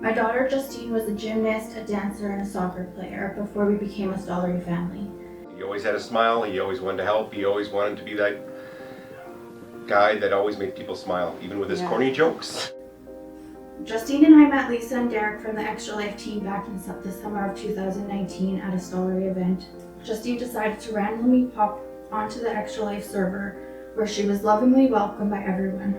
My daughter Justine was a gymnast, a dancer, and a soccer player before we became a Stollery family. He always had a smile, he always wanted to help, he always wanted to be that guy that always made people smile, even with his corny jokes. Justine and I met Lisa and Derek from the Extra Life team back in the summer of 2019 at a Stollery event. Justine decided to randomly pop onto the Extra Life server where she was lovingly welcomed by everyone.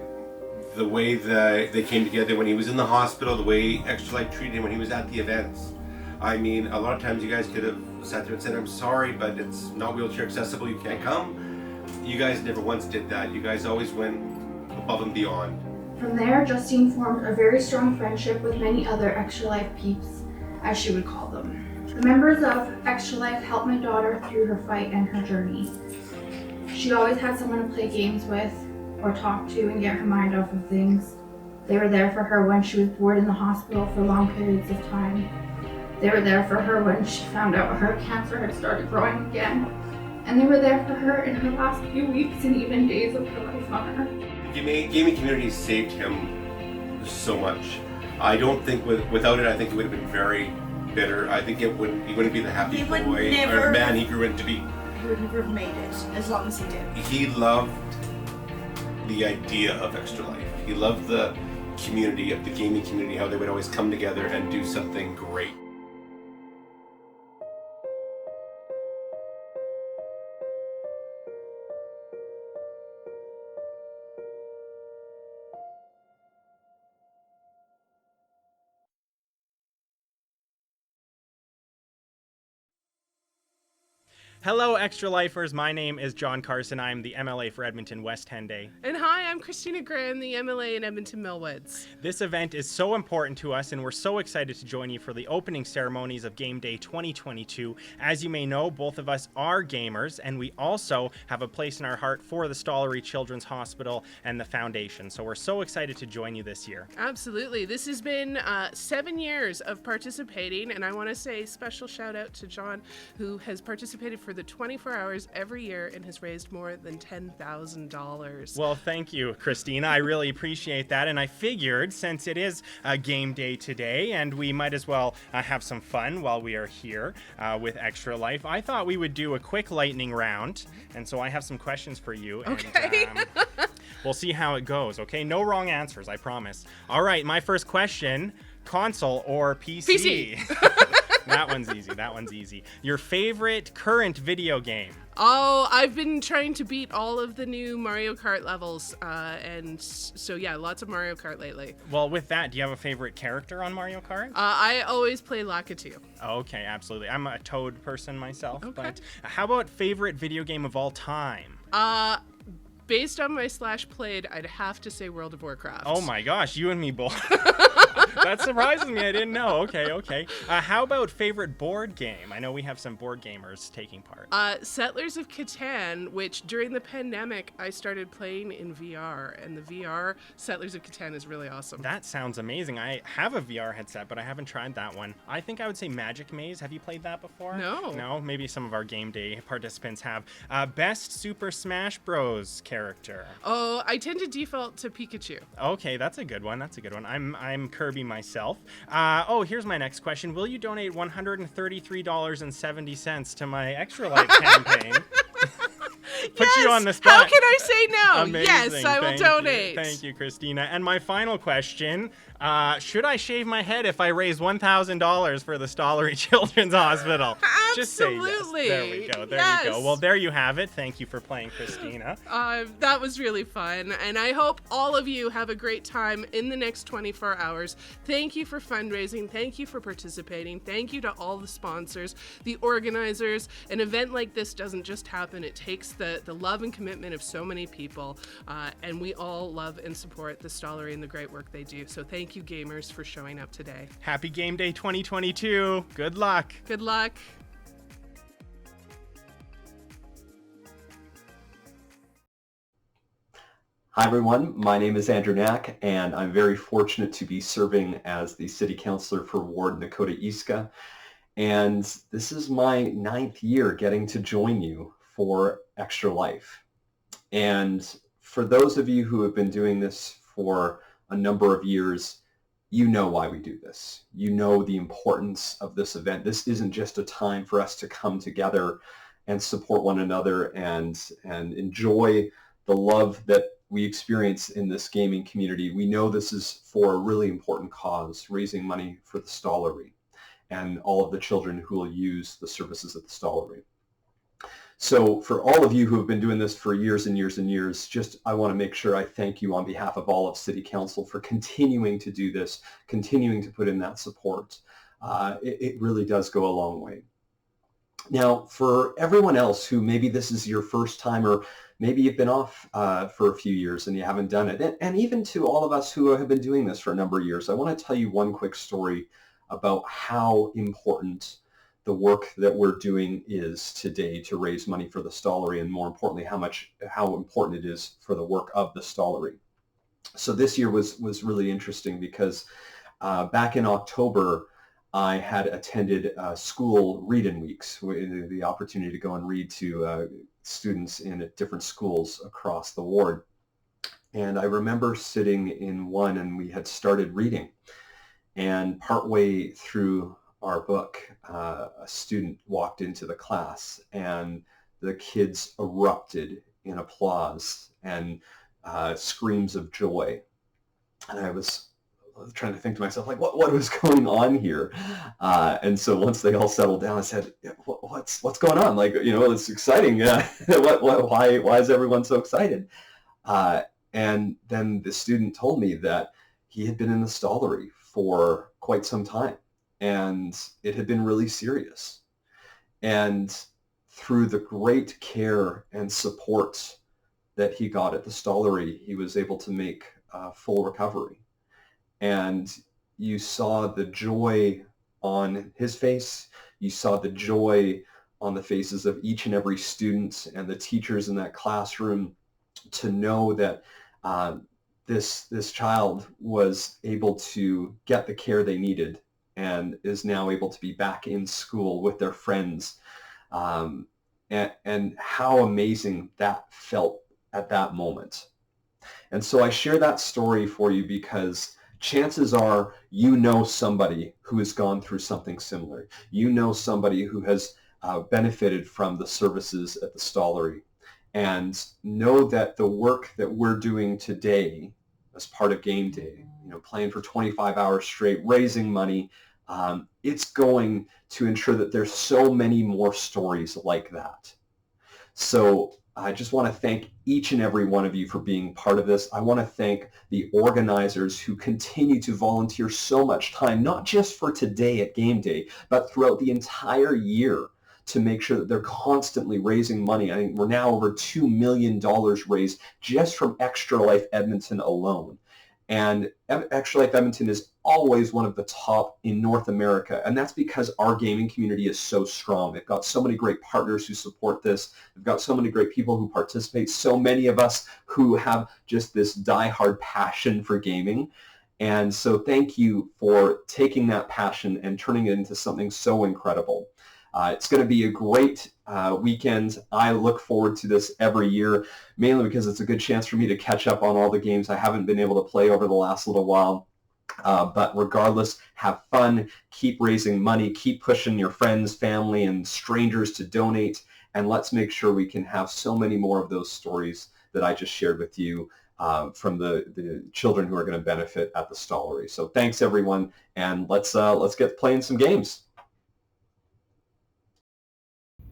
The way that they came together when he was in the hospital, the way Extra Life treated him when he was at the events. I mean, a lot of times you guys could have sat there and said, I'm sorry, but it's not wheelchair accessible, you can't come. You guys never once did that. You guys always went above and beyond. From there, Justine formed a very strong friendship with many other Extra Life peeps, as she would call them. The members of Extra Life helped my daughter through her fight and her journey. She always had someone to play games with or talk to and get her mind off of things. They were there for her when she was bored in the hospital for long periods of time. They were there for her when she found out her cancer had started growing again. And they were there for her in her last few weeks and even days of her life on Earth. The gaming community saved him so much. I don't think without it, I think he would have been very bitter. I think he wouldn't be the happy boy or man he grew into be. He would never have made it as long as he did. He loved the idea of Extra Life. He loved the community of the gaming community, how they would always come together and do something great. Hello, Extra Lifers. My name is John Carson. I'm the MLA for Edmonton West Henday. And hi, I'm Christina Graham, the MLA in Edmonton Millwoods. This event is so important to us, and we're so excited to join you for the opening ceremonies of Game Day 2022. As you may know, both of us are gamers, and we also have a place in our heart for the Stollery Children's Hospital and the Foundation. So we're so excited to join you this year. Absolutely. This has been 7 years of participating, and I want to say special shout out to John, who has participated for the 24 hours every year and has raised more than $10,000. Well, thank you, Christina. I really appreciate that. And I figured, since it is a game day today and we might as well have some fun while we are here with Extra Life, I thought we would do a quick lightning round. And so I have some questions for you. Okay. And, we'll see how it goes, okay? No wrong answers, I promise. All right, my first question, console or PC? PC. That one's easy. Your favorite current video game? Oh, I've been trying to beat all of the new Mario Kart levels, and so yeah, lots of Mario Kart lately. Well, with that, do you have a favorite character on Mario Kart? I always play Lakitu. Okay, absolutely. I'm a Toad person myself, Okay. but how about favorite video game of all time? Based on my slash played, I'd have to say World of Warcraft. Oh my gosh, you and me both. That surprises me. I didn't know. Okay. How about favorite board game? I know we have some board gamers taking part. Settlers of Catan, which during the pandemic I started playing in VR, and the VR Settlers of Catan is really awesome. That sounds amazing. I have a VR headset, but I haven't tried that one. I think I would say Magic Maze. Have you played that before? No. No? Maybe some of our game day participants have. Best Super Smash Bros. Character? Oh, I tend to default to Pikachu. Okay, that's a good one. I'm Kirby myself. Here's my next question. Will you donate $133.70 to my Extra Life campaign? Put you on the spot. How can I say no? Amazing. Yes, I will donate. Thank you, Christina. And my final question, should I shave my head if I raise $1,000 for the Stollery Children's Hospital? Just say yes. Absolutely. There we go. Yes. You go. Well, there you have it. Thank you for playing, Christina. That was really fun, and I hope all of you have a great time in the next 24 hours. Thank you for fundraising. Thank you for participating. Thank you to all the sponsors, the organizers. An event like this doesn't just happen. It takes the love and commitment of so many people, and we all love and support the Stollery and the great work they do. So thank you, gamers, for showing up today. Happy Game Day 2022. Good luck. Good luck. Hi everyone, my name is Andrew Knack, and I'm very fortunate to be serving as the City Councillor for Ward Nakota-Eastka. And this is my 9th year getting to join you for Extra Life. And for those of you who have been doing this for a number of years, you know why we do this. You know the importance of this event. This isn't just a time for us to come together and support one another and enjoy the love that we experience in this gaming community. We know this is for a really important cause, raising money for the Stollery and all of the children who will use the services at the Stollery. So for all of you who have been doing this for years and years and years, I want to make sure I thank you on behalf of all of City Council for continuing to do this, continuing to put in that support. It really does go a long way. Now, for everyone else who maybe this is your first time, or maybe you've been off for a few years and you haven't done it, and even to all of us who have been doing this for a number of years, I want to tell you one quick story about how important the work that we're doing is today to raise money for the Stollery, and more importantly, how important it is for the work of the Stollery. So this year was really interesting because back in October, I had attended school read-in weeks, the opportunity to go and read to students in different schools across the ward. And I remember sitting in one, and we had started reading. And partway through our book, a student walked into the class, and the kids erupted in applause and screams of joy. And I was trying to think to myself, like, what was going on here? And so once they all settled down, I said, what's going on? Like, it's exciting. Why is everyone so excited? And then the student told me that he had been in the Stollery for quite some time, and it had been really serious. And through the great care and support that he got at the Stollery, he was able to make full recovery. And you saw the joy on his face. You saw the joy on the faces of each and every student and the teachers in that classroom to know that this child was able to get the care they needed and is now able to be back in school with their friends. And how amazing that felt at that moment. And so I share that story for you because chances are you know somebody who has gone through something similar. You know somebody who has benefited from the services at the Stollery. And know that the work that we're doing today as part of Game Day, playing for 25 hours straight, raising money, it's going to ensure that there's so many more stories like that. So I just want to thank each and every one of you for being part of this. I want to thank the organizers who continue to volunteer so much time, not just for today at Game Day, but throughout the entire year to make sure that they're constantly raising money. I think we're now over $2 million raised just from Extra Life Edmonton alone. And Extra Life Edmonton is always one of the top in North America. And that's because our gaming community is so strong. They've got so many great partners who support this. They've got so many great people who participate. So many of us who have just this diehard passion for gaming. And so thank you for taking that passion and turning it into something so incredible. It's going to be a great weekend. I look forward to this every year, mainly because it's a good chance for me to catch up on all the games I haven't been able to play over the last little while. But regardless, have fun, keep raising money, keep pushing your friends, family, and strangers to donate, and let's make sure we can have so many more of those stories that I just shared with you from the children who are going to benefit at the Stollery. So thanks, everyone, and let's get playing some games.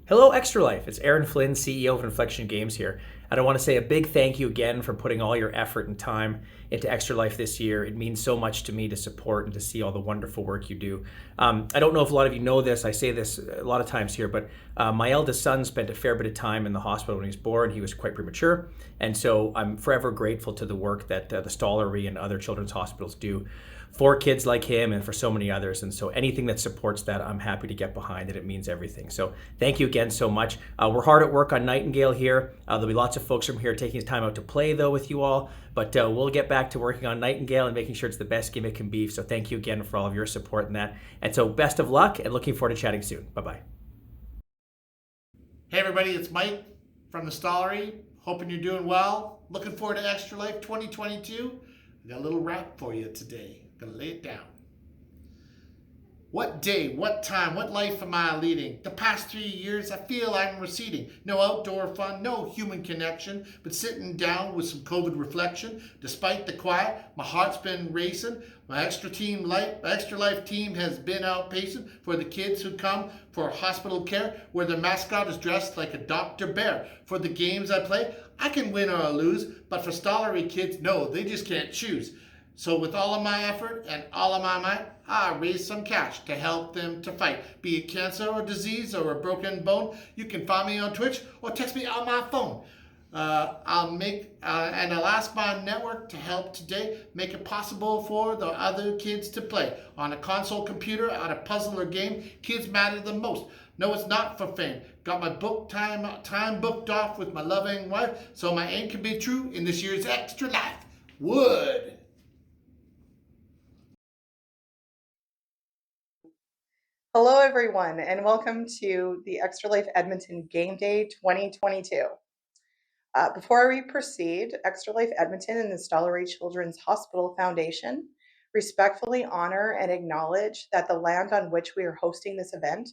Hello, Extra Life. It's Aaron Flynn, CEO of Inflection Games here. And I want to say a big thank you again for putting all your effort and time into Extra Life this year. It means so much to me to support and to see all the wonderful work you do. I don't know if a lot of you know this. I say this a lot of times here, but my eldest son spent a fair bit of time in the hospital when he was born. He was quite premature. And so I'm forever grateful to the work that the Stollery and other children's hospitals do for kids like him and for so many others. And so anything that supports that, I'm happy to get behind it. It means everything. So thank you again so much. We're hard at work on Nightingale here. There'll be lots of folks from here taking time out to play though with you all, but we'll get back to working on Nightingale and making sure it's the best game it can be. So thank you again for all of your support in that. And so best of luck and looking forward to chatting soon. Bye-bye. Hey everybody, it's Mike from the Stollery. Hoping you're doing well. Looking forward to Extra Life 2022. I got a little rap for you today. Gonna lay it down. What day, what time, what life am I leading? The past 3 years, I feel I'm receding. No outdoor fun, no human connection, but sitting down with some COVID reflection. Despite the quiet, my heart's been racing. My extra life team has been outpacing for the kids who come for hospital care, where the mascot is dressed like a Dr. Bear. For the games I play, I can win or lose, but for Stollery kids, no, they just can't choose. So with all of my effort and all of my might, I raise some cash to help them to fight. Be it cancer or disease or a broken bone, you can find me on Twitch or text me on my phone. I'll ask my network to help today make it possible for the other kids to play. On a console computer, on a puzzle or game, kids matter the most. No, it's not for fame. Got my book time booked off with my loving wife, so my aim can be true in this year's Extra Life. Wood! Hello, everyone, and welcome to the Extra Life Edmonton Game Day 2022. Before we proceed, Extra Life Edmonton and the Stollery Children's Hospital Foundation respectfully honor and acknowledge that the land on which we are hosting this event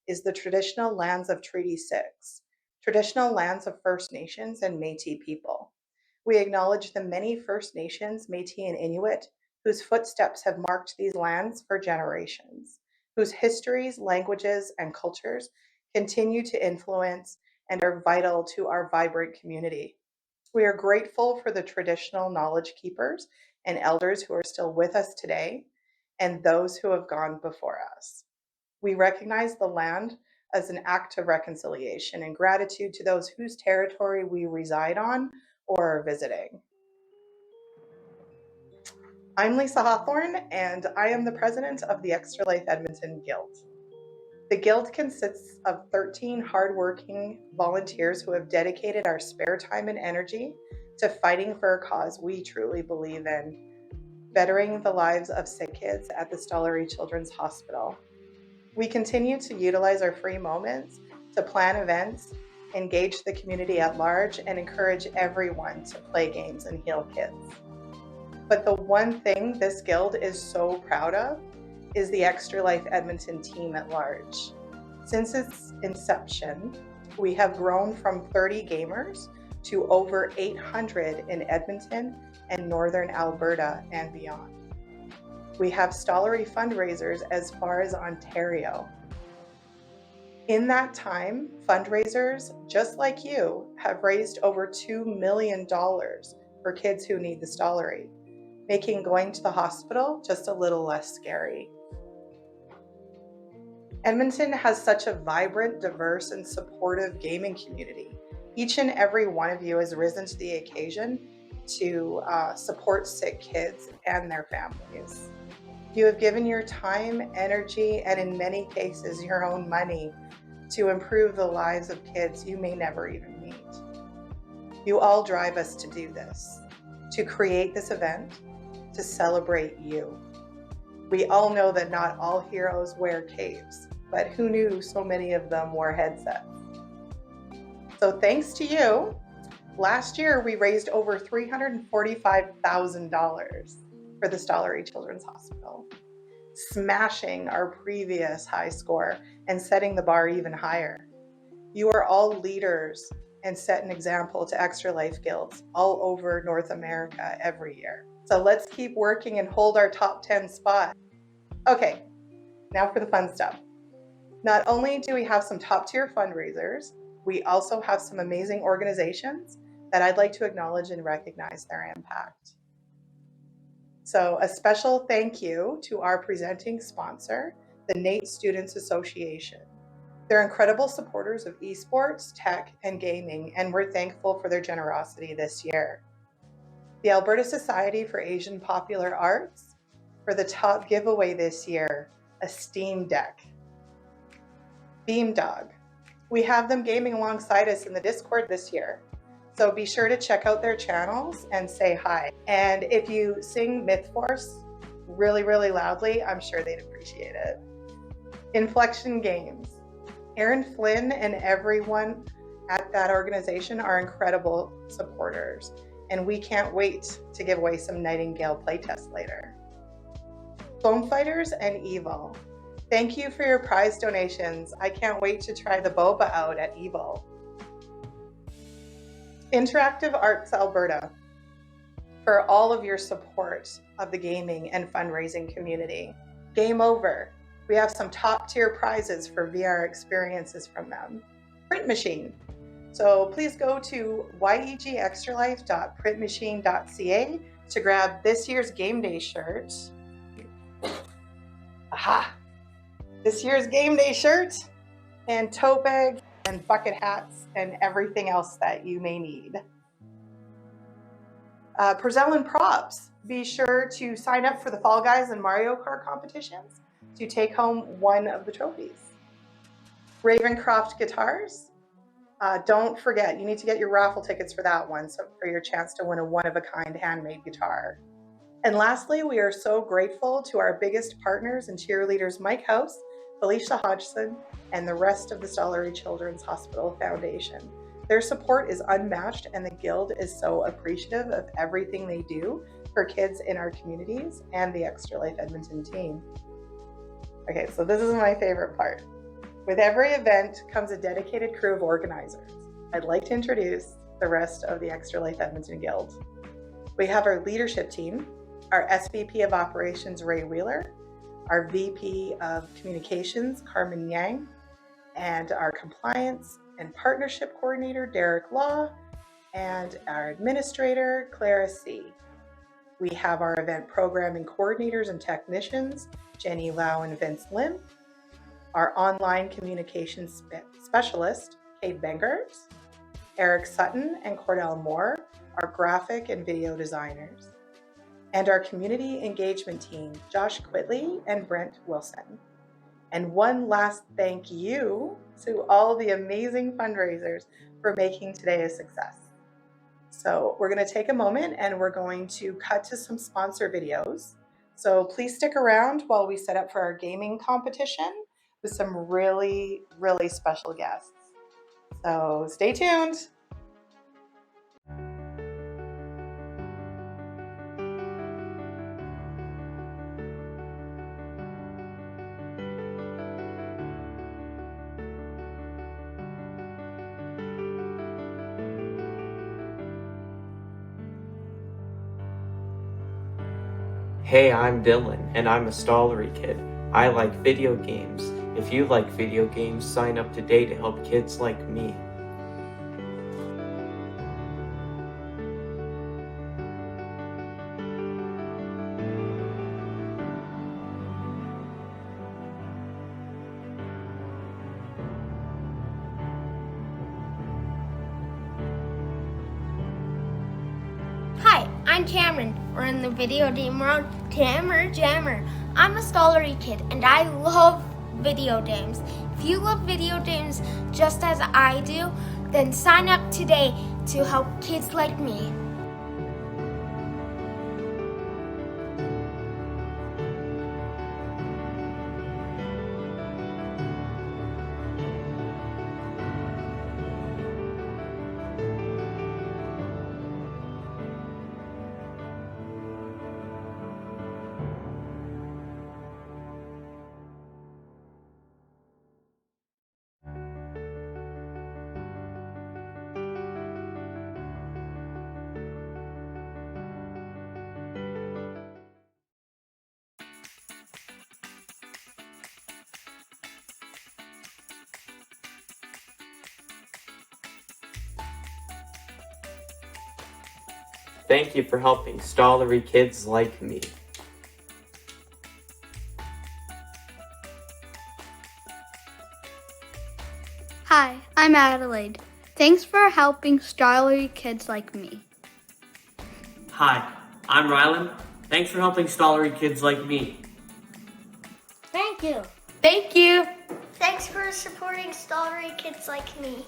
is the traditional lands of Treaty 6, traditional lands of First Nations and Métis people. We acknowledge the many First Nations, Métis and Inuit, whose footsteps have marked these lands for generations, whose histories, languages, and cultures continue to influence and are vital to our vibrant community. We are grateful for the traditional knowledge keepers and elders who are still with us today and those who have gone before us. We recognize the land as an act of reconciliation and gratitude to those whose territory we reside on or are visiting. I'm Lisa Hawthorne, and I am the president of the Extra Life Edmonton Guild. The Guild consists of 13 hardworking volunteers who have dedicated our spare time and energy to fighting for a cause we truly believe in, bettering the lives of sick kids at the Stollery Children's Hospital. We continue to utilize our free moments to plan events, engage the community at large, and encourage everyone to play games and heal kids. But the one thing this guild is so proud of is the Extra Life Edmonton team at large. Since its inception, we have grown from 30 gamers to over 800 in Edmonton and Northern Alberta and beyond. We have Stollery fundraisers as far as Ontario. In that time, fundraisers, just like you, have raised over $2 million for kids who need the Stollery, making going to the hospital just a little less scary. Edmonton has such a vibrant, diverse, and supportive gaming community. Each and every one of you has risen to the occasion to support sick kids and their families. You have given your time, energy, and in many cases, your own money to improve the lives of kids you may never even meet. You all drive us to do this, to create this event, to celebrate you. We all know that not all heroes wear capes, but who knew so many of them wore headsets? So thanks to you, last year we raised over $345,000 for the Stollery Children's Hospital, smashing our previous high score and setting the bar even higher. You are all leaders and set an example to Extra Life Guilds all over North America every year. So let's keep working and hold our top 10 spot. Okay, now for the fun stuff. Not only do we have some top tier fundraisers, we also have some amazing organizations that I'd like to acknowledge and recognize their impact. So a special thank you to our presenting sponsor, the NAIT Students Association. They're incredible supporters of esports, tech, and gaming, and we're thankful for their generosity this year. The Alberta Society for Asian Popular Arts, for the top giveaway this year, a Steam Deck. Beamdog. We have them gaming alongside us in the Discord this year, so be sure to check out their channels and say hi. And if you sing Myth Force really, really loudly, I'm sure they'd appreciate it. Inflection Games. Aaron Flynn and everyone at that organization are incredible supporters, and we can't wait to give away some Nightingale playtests later. Foam Fighters, and Evil. Thank you for your prize donations. I can't wait to try the boba out at Evil. Interactive Arts Alberta, for all of your support of the gaming and fundraising community. Game Over. We have some top tier prizes for VR experiences from them. Print Machine. So please go to yegextralife.printmachine.ca to grab this year's game day shirt. Aha! This year's game day shirt and tote bag and bucket hats and everything else that you may need. Prezell and Props. Be sure to sign up for the Fall Guys and Mario Kart competitions to take home one of the trophies. Ravencroft Guitars. Don't forget, you need to get your raffle tickets for that one, so for your chance to win a one-of-a-kind handmade guitar. And lastly, we are so grateful to our biggest partners and cheerleaders, Mike House, Felicia Hodgson, and the rest of the Stollery Children's Hospital Foundation. Their support is unmatched, and the Guild is so appreciative of everything they do for kids in our communities and the Extra Life Edmonton team. Okay, so this is my favorite part. With every event comes a dedicated crew of organizers. I'd like to introduce the rest of the Extra Life Edmonton Guild. We have our leadership team, our SVP of Operations, Ray Wheeler, our VP of Communications, Carmen Yang, and our Compliance and Partnership Coordinator, Derek Law, and our Administrator, Clara C. We have our event programming coordinators and technicians, Jenny Lau and Vince Lim, our online communications specialist, Kate Bengers, Eric Sutton and Cordell Moore, our graphic and video designers, and our community engagement team, Josh Quitley and Brent Wilson. And one last thank you to all the amazing fundraisers for making today a success. So we're going to take a moment and we're going to cut to some sponsor videos. So please stick around while we set up for our gaming competition with some really, really special guests. So stay tuned. Hey, I'm Dylan, and I'm a Stollery kid. I like video games. If you like video games, sign up today to help kids like me. Hi, I'm Cameron. We're in the video game world, Tammer Jammer. I'm a Stollery kid and I love video games. If you love video games just as I do, then sign up today to help kids like me. Thank you for helping Stollery kids like me. Hi, I'm Adelaide. Thanks for helping Stollery kids like me. Hi, I'm Rylan. Thanks for helping Stollery kids like me. Thank you. Thank you. Thanks for supporting Stollery kids like me.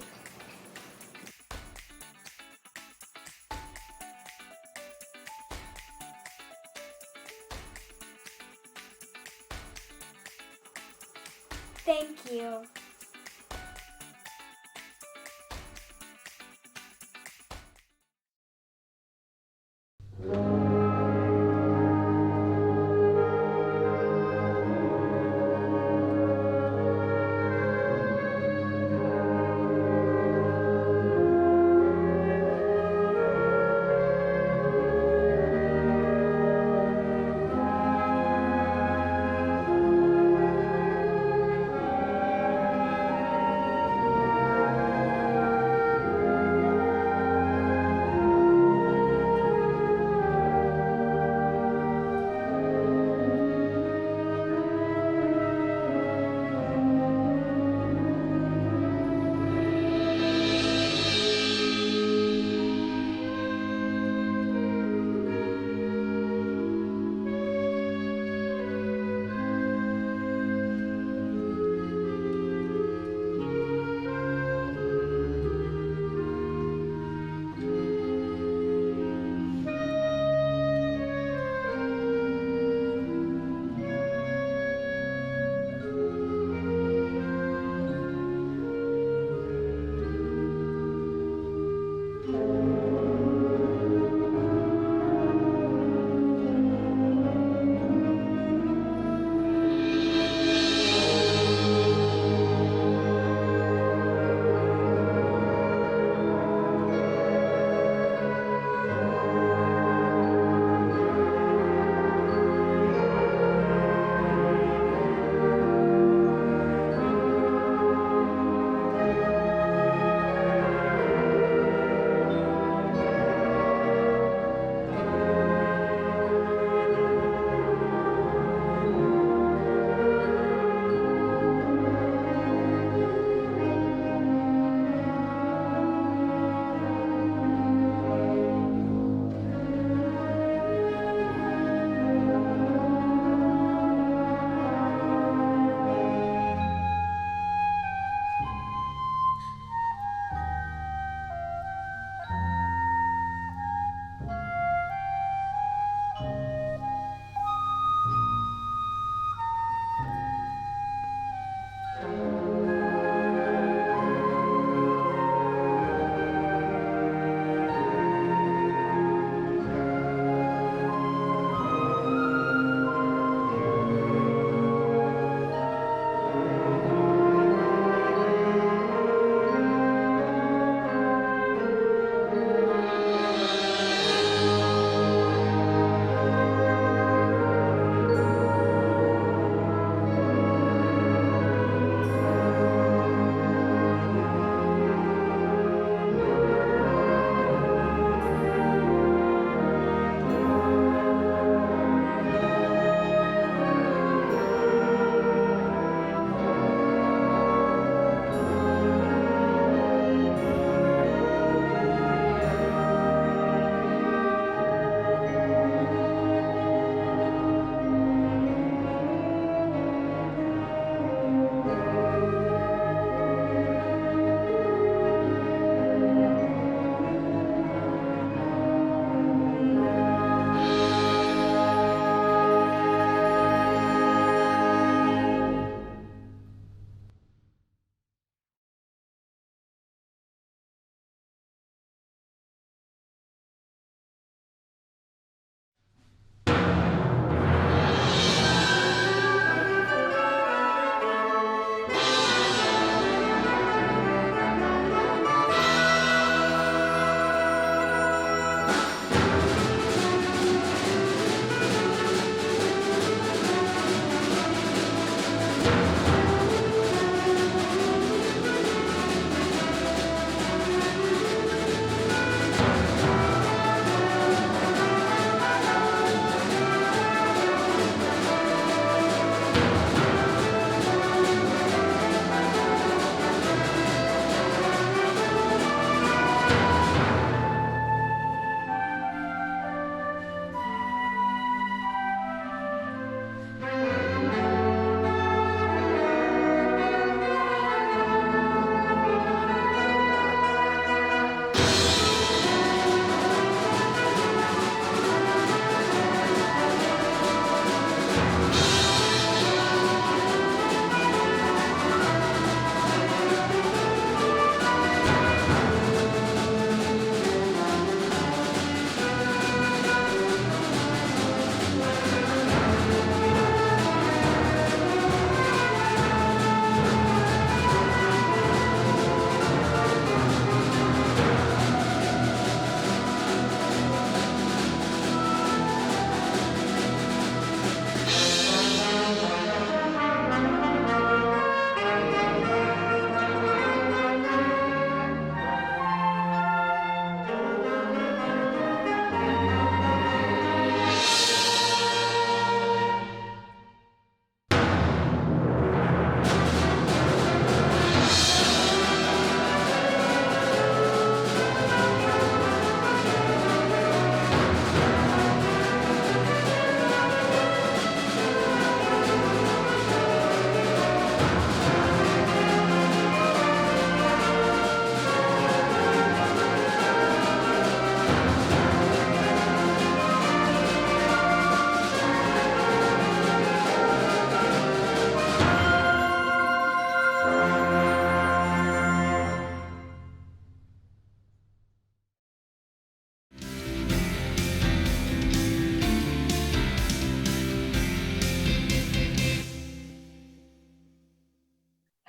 Thank you.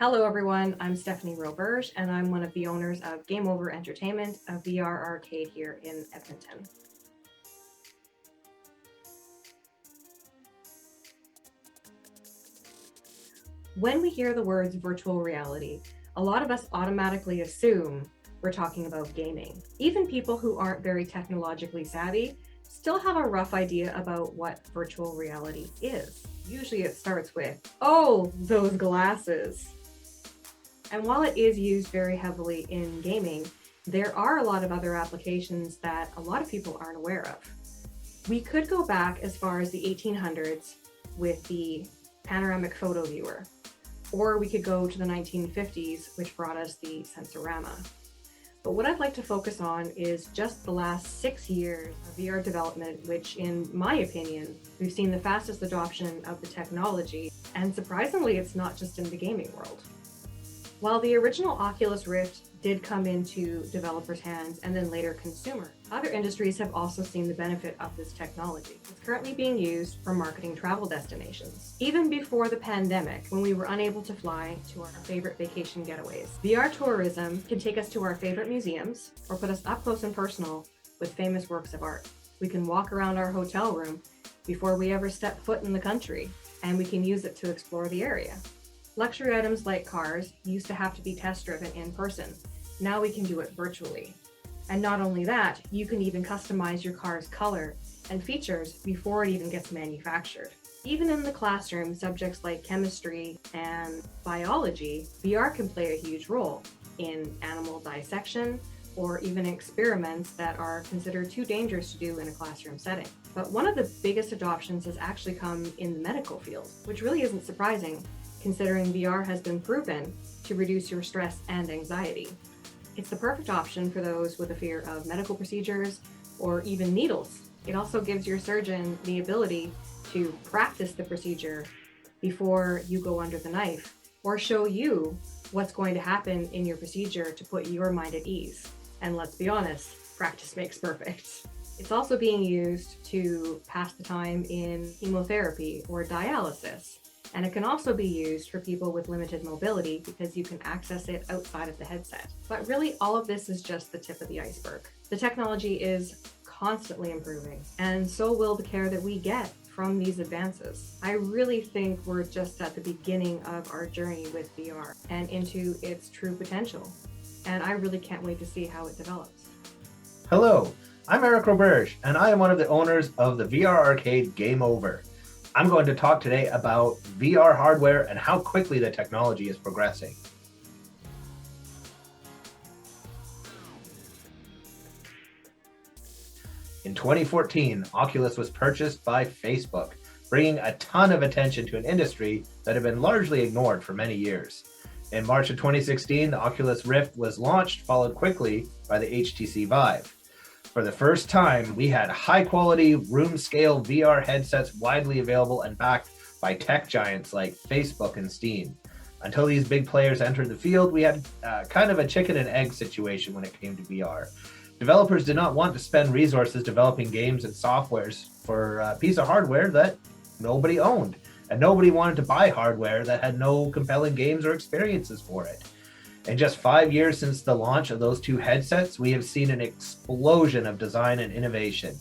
Hello everyone, I'm Stephanie Roberge and I'm one of the owners of Game Over Entertainment, a VR arcade here in Edmonton. When we hear the words virtual reality, a lot of us automatically assume we're talking about gaming. Even people who aren't very technologically savvy still have a rough idea about what virtual reality is. Usually it starts with, oh, those glasses. And while it is used very heavily in gaming, there are a lot of other applications that a lot of people aren't aware of. We could go back as far as the 1800s with the panoramic photo viewer, or we could go to the 1950s, which brought us the Sensorama. But what I'd like to focus on is just the last 6 years of VR development, which in my opinion, we've seen the fastest adoption of the technology, and surprisingly, it's not just in the gaming world. While the original Oculus Rift did come into developers' hands and then later consumer, other industries have also seen the benefit of this technology. It's currently being used for marketing travel destinations. Even before the pandemic, when we were unable to fly to our favorite vacation getaways, VR tourism can take us to our favorite museums or put us up close and personal with famous works of art. We can walk around our hotel room before we ever step foot in the country, and we can use it to explore the area. Luxury items like cars used to have to be test driven in person. Now we can do it virtually. And not only that, you can even customize your car's color and features before it even gets manufactured. Even in the classroom, subjects like chemistry and biology, VR can play a huge role in animal dissection or even experiments that are considered too dangerous to do in a classroom setting. But one of the biggest adoptions has actually come in the medical field, which really isn't surprising considering VR has been proven to reduce your stress and anxiety. It's the perfect option for those with a fear of medical procedures or even needles. It also gives your surgeon the ability to practice the procedure before you go under the knife, or show you what's going to happen in your procedure to put your mind at ease. And let's be honest, practice makes perfect. It's also being used to pass the time in chemotherapy or dialysis. And it can also be used for people with limited mobility because you can access it outside of the headset. But really, all of this is just the tip of the iceberg. The technology is constantly improving, and so will the care that we get from these advances. I really think we're just at the beginning of our journey with VR and into its true potential. And I really can't wait to see how it develops. Hello, I'm Eric Roberge, and I am one of the owners of the VR arcade Game Over. I'm going to talk today about VR hardware and how quickly the technology is progressing. In 2014, Oculus was purchased by Facebook, bringing a ton of attention to an industry that had been largely ignored for many years. In March of 2016, the Oculus Rift was launched, followed quickly by the HTC Vive. For the first time, we had high-quality, room-scale VR headsets widely available and backed by tech giants like Facebook and Steam. Until these big players entered the field, we had kind of a chicken and egg situation when it came to VR. Developers did not want to spend resources developing games and softwares for a piece of hardware that nobody owned, and nobody wanted to buy hardware that had no compelling games or experiences for it. In just 5 years since the launch of those two headsets, we have seen an explosion of design and innovation.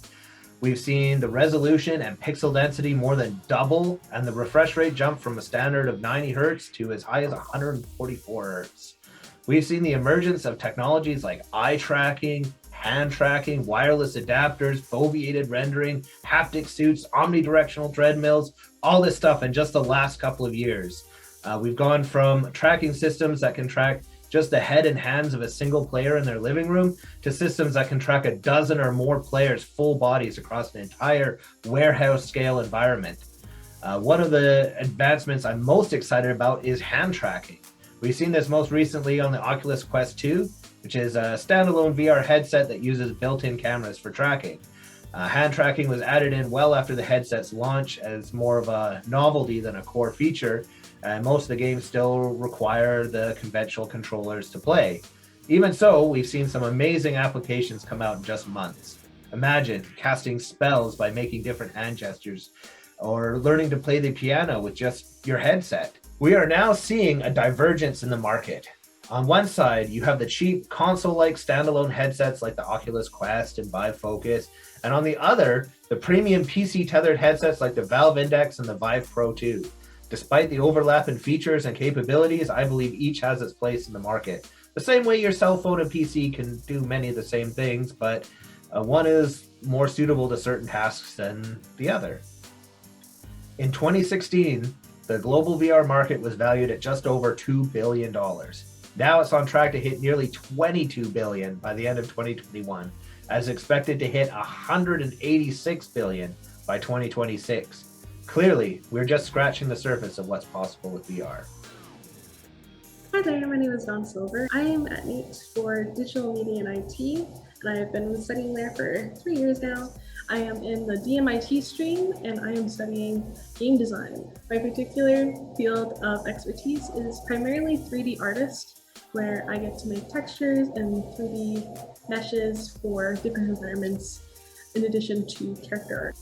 We've seen the resolution and pixel density more than double, and the refresh rate jump from a standard of 90 Hz to as high as 144 Hz. We've seen the emergence of technologies like eye tracking, hand tracking, wireless adapters, foveated rendering, haptic suits, omnidirectional treadmills, all this stuff in just the last couple of years. We've gone from tracking systems that can track just the head and hands of a single player in their living room to systems that can track a dozen or more players' full bodies across an entire warehouse scale environment. One of the advancements I'm most excited about is hand tracking. We've seen this most recently on the Oculus Quest 2, which is a standalone VR headset that uses built-in cameras for tracking. Hand tracking was added in well after the headset's launch as more of a novelty than a core feature, and most of the games still require the conventional controllers to play. Even so, we've seen some amazing applications come out in just months. Imagine casting spells by making different hand gestures, or learning to play the piano with just your headset. We are now seeing a divergence in the market. On one side, you have the cheap console-like standalone headsets like the Oculus Quest and Vive Focus, and on the other, the premium PC-tethered headsets like the Valve Index and the Vive Pro 2. Despite the overlap in features and capabilities, I believe each has its place in the market. The same way your cell phone and PC can do many of the same things, but one is more suitable to certain tasks than the other. In 2016, the global VR market was valued at just over $2 billion. Now it's on track to hit nearly $22 billion by the end of 2021, as expected to hit $186 billion by 2026. Clearly, we're just scratching the surface of what's possible with VR. Hi there, my name is Dawn Silver. I am at NAIT for Digital Media and IT, and I have been studying there for 3 years now. I am in the DMIT stream, and I am studying game design. My particular field of expertise is primarily 3D artist, where I get to make textures and 3D meshes for different environments, in addition to character art.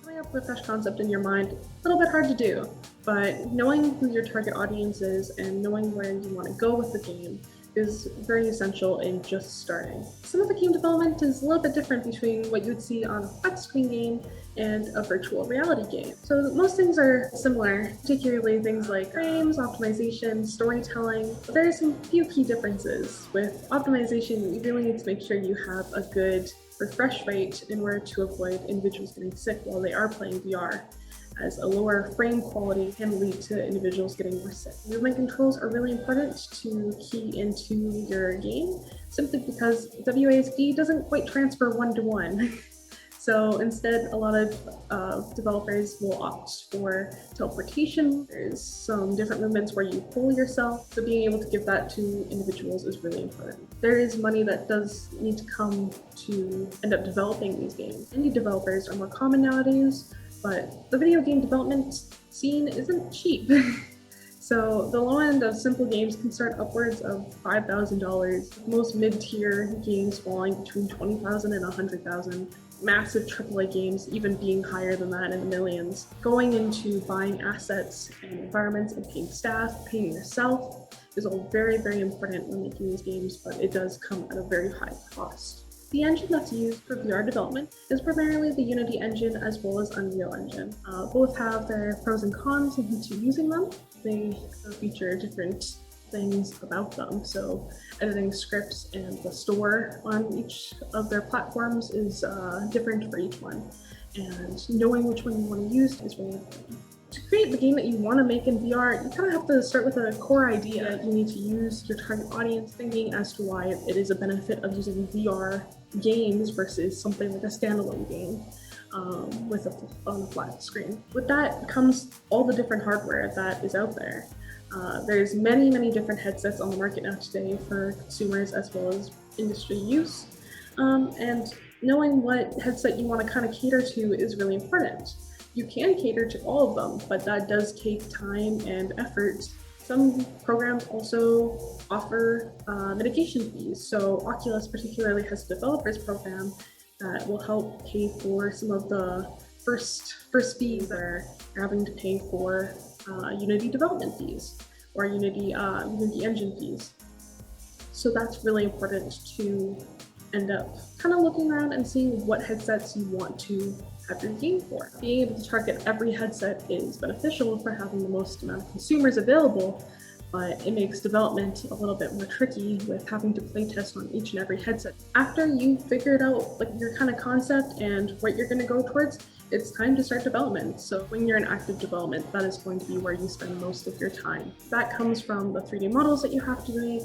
Coming up with a fresh concept in your mind, a little bit hard to do, but knowing who your target audience is and knowing where you want to go with the game is very essential in just starting. Some of the game development is a little bit different between what you would see on a flat screen game and a virtual reality game. So most things are similar, particularly things like frames, optimization, storytelling. But there are some few key differences. With optimization, you really need to make sure you have a good refresh rate in order to avoid individuals getting sick while they are playing VR, as a lower frame quality can lead to individuals getting more sick. Movement controls are really important to key into your game, simply because WASD doesn't quite transfer one-to-one. So instead, a lot of developers will opt for teleportation. There's some different movements where you pull yourself, so being able to give that to individuals is really important. There is money that does need to come to end up developing these games. Indie developers are more common nowadays, but the video game development scene isn't cheap. So the low end of simple games can start upwards of $5,000. Most mid-tier games falling between $20,000 and $100,000. Massive AAA games even being higher than that in the millions. Going into buying assets and environments and paying staff, paying yourself is all very, very important when making these games, but it does come at a very high cost. The engine that's used for VR development is primarily the Unity engine as well as Unreal Engine. Both have their pros and cons into using them. They feature different things about them. So editing scripts and the store on each of their platforms is different for each one. And knowing which one you want to use is really important. To create the game that you want to make in VR, you kind of have to start with a core idea. You need to use your target audience thinking as to why it is a benefit of using VR games versus something like a standalone game on a flat screen. With that comes all the different hardware that is out there. There's many, many different headsets on the market now today for consumers as well as industry use. And knowing what headset you want to kind of cater to is really important. You can cater to all of them, but that does take time and effort. Some programs also offer mitigation fees. So Oculus particularly has a developers program that will help pay for some of the first fees that you're having to pay for Unity development fees or Unity engine fees. So that's really important to end up kind of looking around and seeing what headsets you want to have your game for. Being able to target every headset is beneficial for having the most amount of consumers available, but it makes development a little bit more tricky with having to play test on each and every headset. After you've figured out like your kind of concept and what you're going to go towards, it's time to start development. So when you're in active development, that is going to be where you spend most of your time. That comes from the 3D models that you have to make,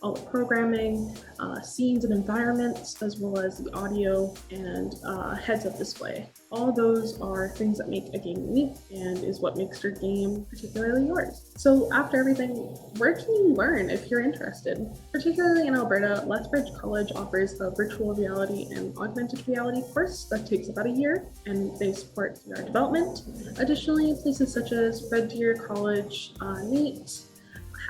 all the programming, scenes and environments, as well as the audio and heads-up display. All those are things that make a game unique and is what makes your game particularly yours. So after everything, where can you learn if you're interested? Particularly in Alberta, Lethbridge College offers a virtual reality and augmented reality course that takes about a year, and they support VR development. Additionally, places such as Red Deer College, NAIT,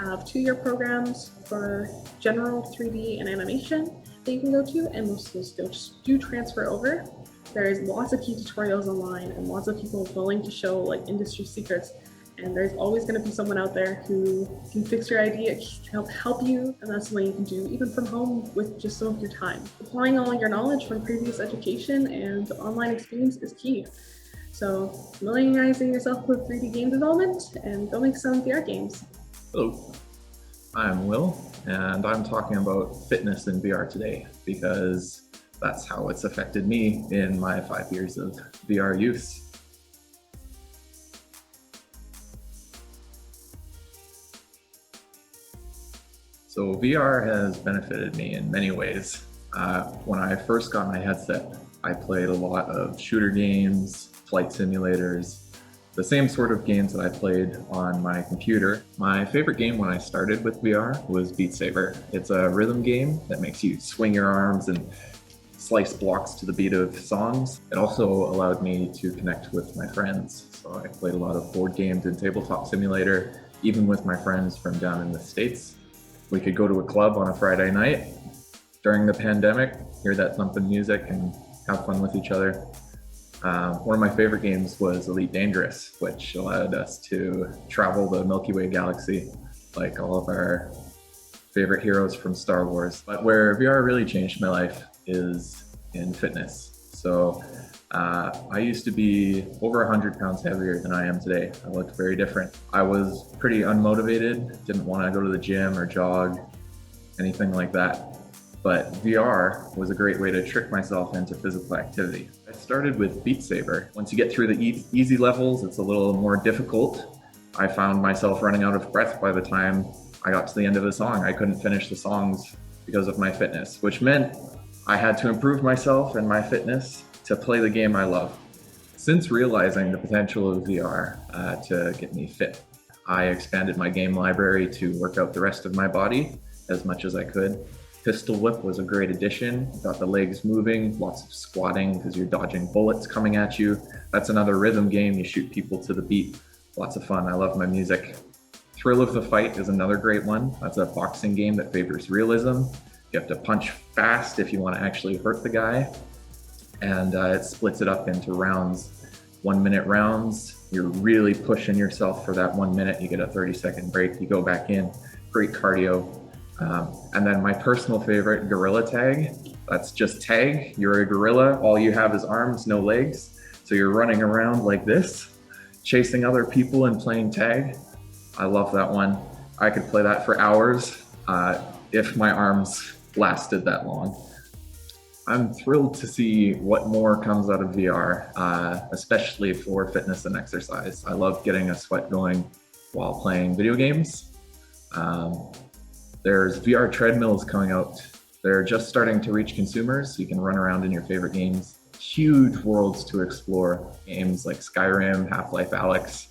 have 2-year programs for general 3D and animation that you can go to, and most of those do transfer over. There's lots of key tutorials online and lots of people willing to show like industry secrets. And there's always going to be someone out there who can fix your idea, can help you, and that's something you can do even from home with just some of your time. Applying all your knowledge from previous education and online experience is key. So familiarizing yourself with 3D game development and go make some VR games. Hello, I'm Will, and I'm talking about fitness in VR today because that's how it's affected me in my 5 years of VR use. So VR has benefited me in many ways. When I first got my headset, I played a lot of shooter games, flight simulators, the same sort of games that I played on my computer. My favorite game when I started with VR was Beat Saber. It's a rhythm game that makes you swing your arms and slice blocks to the beat of songs. It also allowed me to connect with my friends. So I played a lot of board games and tabletop simulator, even with my friends from down in the States. We could go to a club on a Friday night during the pandemic, hear that thumping music and have fun with each other. One of my favorite games was Elite Dangerous, which allowed us to travel the Milky Way galaxy like all of our favorite heroes from Star Wars. But where VR really changed my life is in fitness. So I used to be over 100 pounds heavier than I am today. I looked very different. I was pretty unmotivated, didn't want to go to the gym or jog, anything like that. But VR was a great way to trick myself into physical activity. I started with Beat Saber. Once you get through the easy levels, it's a little more difficult. I found myself running out of breath by the time I got to the end of the song. I couldn't finish the songs because of my fitness, which meant I had to improve myself and my fitness to play the game I love. Since realizing the potential of VR to get me fit, I expanded my game library to work out the rest of my body as much as I could. Pistol Whip was a great addition. Got the legs moving, lots of squatting because you're dodging bullets coming at you. That's another rhythm game. You shoot people to the beat. Lots of fun. I love my music. Thrill of the Fight is another great one. That's a boxing game that favors realism. You have to punch fast if you want to actually hurt the guy. And it splits it up into rounds, 1 minute rounds. You're really pushing yourself for that 1 minute. You get a 30-second break, you go back in, great cardio. And then my personal favorite, Gorilla Tag. That's just tag, you're a gorilla, all you have is arms, no legs. So you're running around like this, chasing other people and playing tag. I love that one. I could play that for hours if my arms lasted that long. I'm thrilled to see what more comes out of VR, especially for fitness and exercise. I love getting a sweat going while playing video games. There's VR treadmills coming out. They're just starting to reach consumers, so you can run around in your favorite games. Huge worlds to explore. Games like Skyrim, Half-Life Alyx,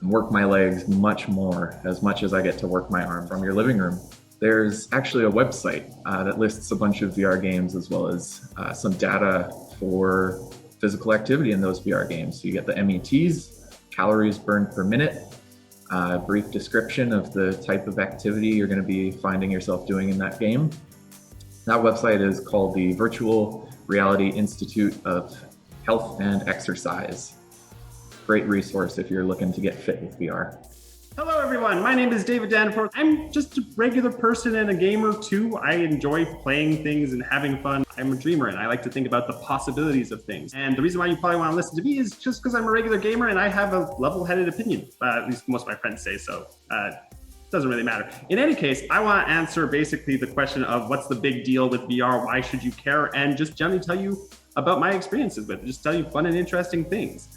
and work my legs much more, as much as I get to work my arm from your living room. There's actually a website that lists a bunch of VR games as well as some data for physical activity in those VR games. So you get the METs, calories burned per minute, a brief description of the type of activity you're going to be finding yourself doing in that game. That website is called the Virtual Reality Institute of Health and Exercise. Great resource if you're looking to get fit with VR. Hello everyone, my name is David Danforth. I'm just a regular person and a gamer too. I enjoy playing things and having fun. I'm a dreamer and I like to think about the possibilities of things. And the reason why you probably want to listen to me is just because I'm a regular gamer and I have a level-headed opinion. At least most of my friends say so. Doesn't really matter. In any case, I want to answer basically the question of what's the big deal with VR, why should you care, and just generally tell you about my experiences with it, just tell you fun and interesting things.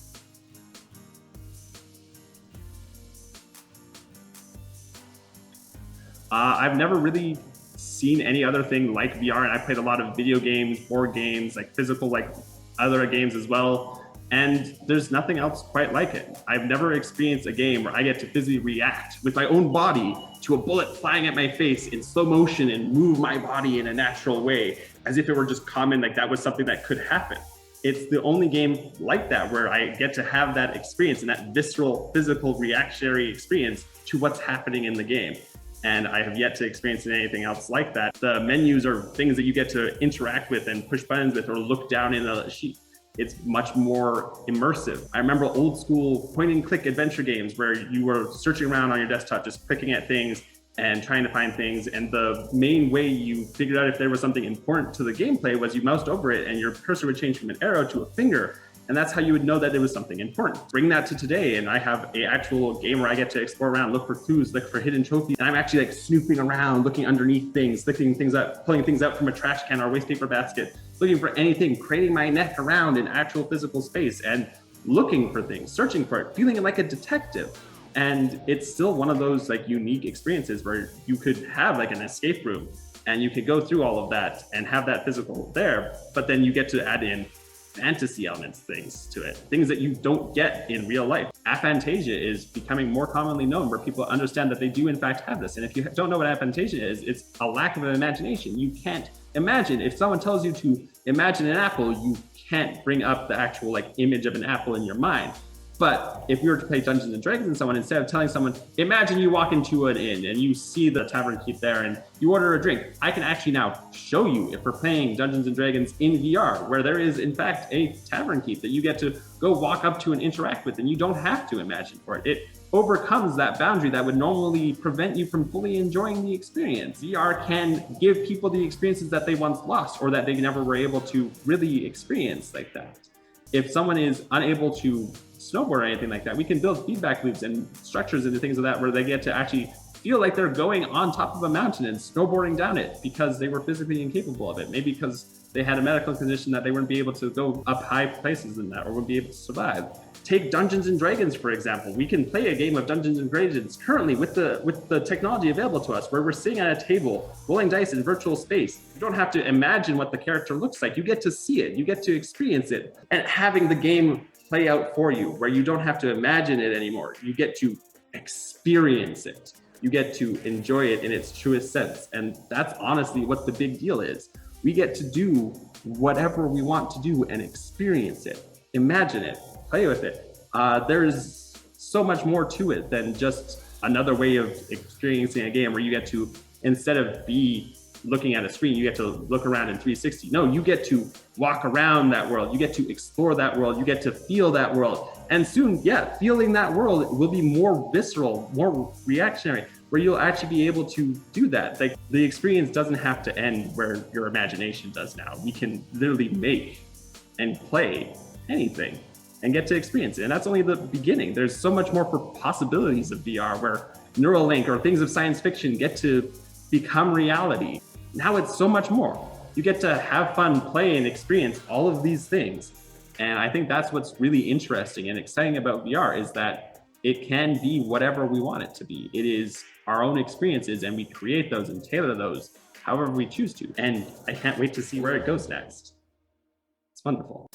I've never really seen any other thing like VR, and I played a lot of video games, board games, like physical, like other games as well, and there's nothing else quite like it. I've never experienced a game where I get to physically react with my own body to a bullet flying at my face in slow motion and move my body in a natural way, as if it were just common, like that was something that could happen. It's the only game like that where I get to have that experience and that visceral, physical, reactionary experience to what's happening in the game. And I have yet to experience anything else like that. The menus are things that you get to interact with and push buttons with or look down in a sheet. It's much more immersive. I remember old school point and click adventure games where you were searching around on your desktop, just clicking at things and trying to find things. And the main way you figured out if there was something important to the gameplay was you moused over it and your cursor would change from an arrow to a finger. And that's how you would know that there was something important. Bring that to today, and I have an actual game where I get to explore around, look for clues, look for hidden trophies. And I'm actually like snooping around, looking underneath things, lifting things up, pulling things out from a trash can or a waste paper basket, looking for anything, craning my neck around in actual physical space and looking for things, searching for it, feeling like a detective. And it's still one of those like unique experiences where you could have like an escape room and you could go through all of that and have that physical there, but then you get to add in fantasy elements, things to it, things that you don't get in real life. Aphantasia is becoming more commonly known where people understand that they do in fact have this. And if you don't know what aphantasia is, it's a lack of imagination. You can't imagine. If someone tells you to imagine an apple, you can't bring up the actual like image of an apple in your mind. But if you were to play Dungeons and Dragons and someone, instead of telling someone, imagine you walk into an inn and you see the tavern keep there and you order a drink, I can actually now show you if we're playing Dungeons and Dragons in VR, where there is in fact a tavern keep that you get to go walk up to and interact with, and you don't have to imagine for it. It overcomes that boundary that would normally prevent you from fully enjoying the experience. VR can give people the experiences that they once lost or that they never were able to really experience like that. If someone is unable to snowboard or anything like that, we can build feedback loops and structures into things of that where they get to actually feel like they're going on top of a mountain and snowboarding down it because they were physically incapable of it. Maybe because they had a medical condition that they wouldn't be able to go up high places in that or wouldn't be able to survive. Take Dungeons and Dragons, for example. We can play a game of Dungeons and Dragons currently with the technology available to us, where we're sitting at a table, rolling dice in virtual space. You don't have to imagine what the character looks like. You get to see it, you get to experience it, and having the game play out for you, where you don't have to imagine it anymore. You get to experience it. You get to enjoy it in its truest sense. And that's honestly what the big deal is. We get to do whatever we want to do and experience it, imagine it, play with it. There's so much more to it than just another way of experiencing a game where you get to, instead of be looking at a screen, you get to look around in 360. No, you get to walk around that world. You get to explore that world. You get to feel that world. And soon, feeling that world will be more visceral, more reactionary, where you'll actually be able to do that. Like, the experience doesn't have to end where your imagination does now. We can literally make and play anything and get to experience it. And that's only the beginning. There's so much more for possibilities of VR, where Neuralink or things of science fiction get to become reality. Now it's so much more. You get to have fun, play, and experience all of these things. And I think that's what's really interesting and exciting about VR, is that it can be whatever we want it to be. It is our own experiences, and we create those and tailor those however we choose to. And I can't wait to see where it goes next. It's wonderful.